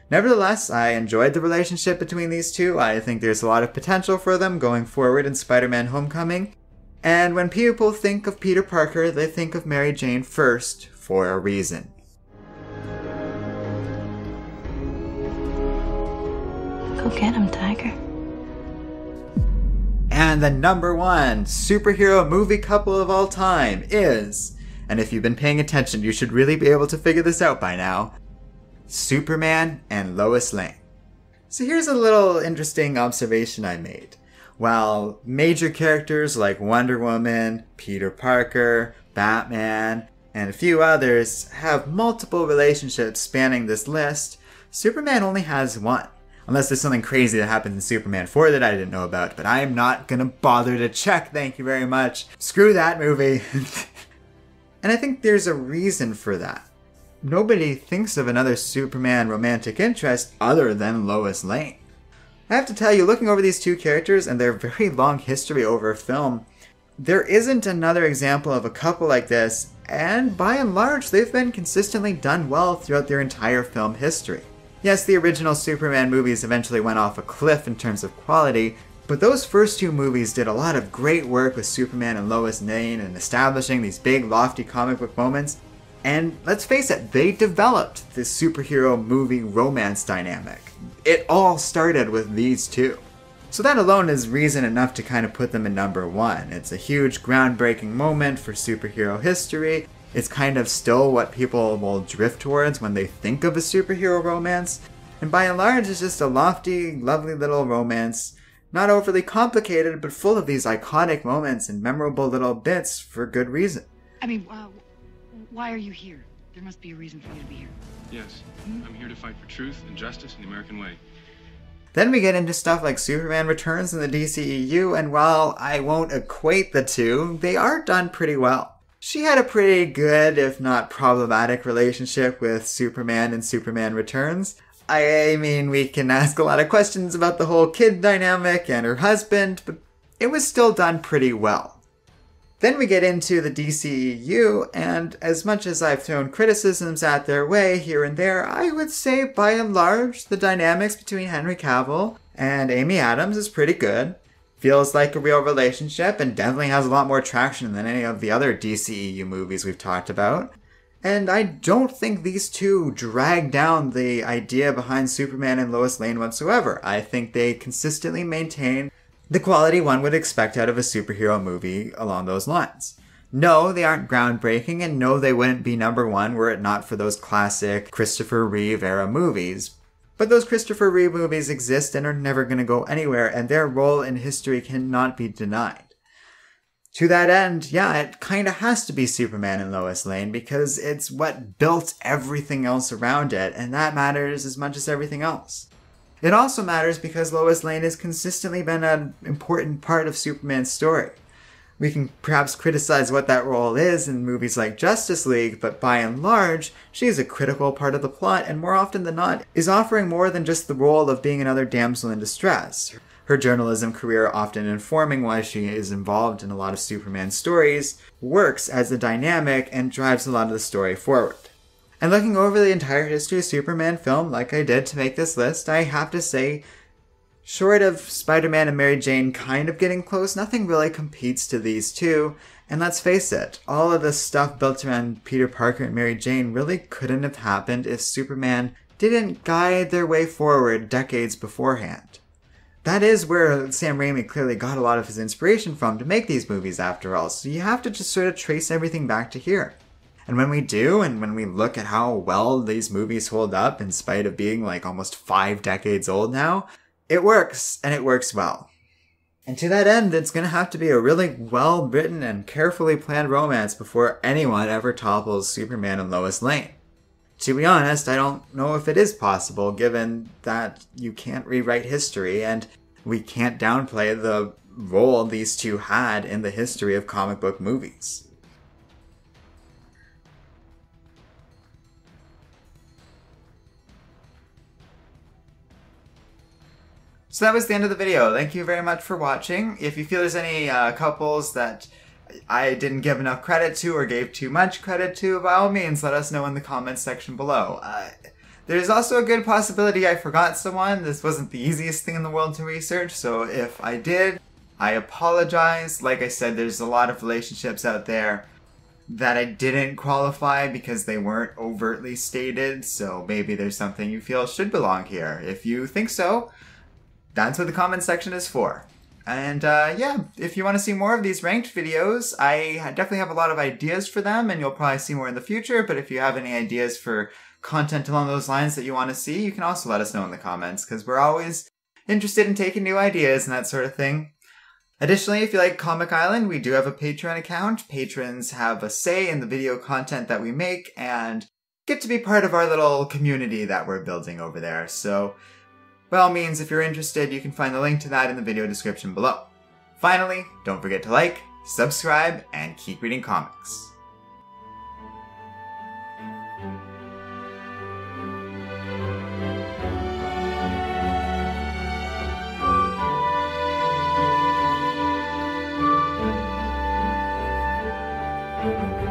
Nevertheless, I enjoyed the relationship between these two. I think there's a lot of potential for them going forward in Spider-Man Homecoming. And when people think of Peter Parker, they think of Mary Jane first, for a reason. Go get him, Tiger. And the number 1 superhero movie couple of all time is, and if you've been paying attention, you should really be able to figure this out by now, Superman and Lois Lane. So here's a little interesting observation I made. While major characters like Wonder Woman, Peter Parker, Batman, and a few others have multiple relationships spanning this list, Superman only has one. Unless there's something crazy that happens in Superman 4 that I didn't know about, but I am not gonna bother to check, thank you very much. Screw that movie. And I think there's a reason for that. Nobody thinks of another Superman romantic interest other than Lois Lane. I have to tell you, looking over these two characters and their very long history over film, there isn't another example of a couple like this, and by and large, they've been consistently done well throughout their entire film history. Yes, the original Superman movies eventually went off a cliff in terms of quality, but those first 2 movies did a lot of great work with Superman and Lois Lane and establishing these big, lofty comic book moments. And let's face it, they developed this superhero movie romance dynamic. It all started with these two. So that alone is reason enough to kind of put them in number 1. It's a huge groundbreaking moment for superhero history. It's kind of still what people will drift towards when they think of a superhero romance. And by and large, it's just a lofty, lovely little romance. Not overly complicated, but full of these iconic moments and memorable little bits for good reason. I mean, why are you here? There must be a reason for you to be here. Yes, I'm here to fight for truth and justice in the American way. Then we get into stuff like Superman Returns in the DCEU, and while I won't equate the two, they are done pretty well. She had a pretty good, if not problematic, relationship with Superman in Superman Returns. I mean, we can ask a lot of questions about the whole kid dynamic and her husband, but it was still done pretty well. Then we get into the DCEU, and as much as I've thrown criticisms at their way here and there, I would say by and large, the dynamics between Henry Cavill and Amy Adams is pretty good. Feels like a real relationship, and definitely has a lot more traction than any of the other DCEU movies we've talked about. And I don't think these two drag down the idea behind Superman and Lois Lane whatsoever. I think they consistently maintain the quality one would expect out of a superhero movie along those lines. No, they aren't groundbreaking, and no, they wouldn't be number 1 were it not for those classic Christopher Reeve era movies. But those Christopher Reeve movies exist and are never going to go anywhere, and their role in history cannot be denied. To that end, yeah, it kinda has to be Superman and Lois Lane because it's what built everything else around it, and that matters as much as everything else. It also matters because Lois Lane has consistently been an important part of Superman's story. We can perhaps criticize what that role is in movies like Justice League, but by and large, she is a critical part of the plot and more often than not is offering more than just the role of being another damsel in distress. Her journalism career, often informing why she is involved in a lot of Superman stories, works as a dynamic and drives a lot of the story forward. And looking over the entire history of Superman film, like I did to make this list, I have to say, short of Spider-Man and Mary Jane kind of getting close, nothing really competes to these two. And let's face it, all of the stuff built around Peter Parker and Mary Jane really couldn't have happened if Superman didn't guide their way forward decades beforehand. That is where Sam Raimi clearly got a lot of his inspiration from to make these movies after all, so you have to just sort of trace everything back to here. And when we do, and when we look at how well these movies hold up in spite of being like almost 5 decades old now, it works, and it works well. And to that end, it's gonna have to be a really well-written and carefully planned romance before anyone ever topples Superman and Lois Lane. To be honest, I don't know if it is possible, given that you can't rewrite history, and we can't downplay the role these two had in the history of comic book movies. So that was the end of the video. Thank you very much for watching. If you feel there's any couples that I didn't give enough credit to or gave too much credit to, by all means, let us know in the comments section below. There's also a good possibility I forgot someone. This wasn't the easiest thing in the world to research, so if I did, I apologize. Like I said, there's a lot of relationships out there that I didn't qualify because they weren't overtly stated, so maybe there's something you feel should belong here. If you think so, that's what the comment section is for. And yeah, if you want to see more of these ranked videos, I definitely have a lot of ideas for them, and you'll probably see more in the future, but if you have any ideas for content along those lines that you want to see, you can also let us know in the comments, because we're always interested in taking new ideas and that sort of thing. Additionally, if you like Comic Island, we do have a Patreon account. Patrons have a say in the video content that we make, and get to be part of our little community that we're building over there, so by all means, if you're interested, you can find the link to that in the video description below. Finally, don't forget to like, subscribe, and keep reading comics. Thank you.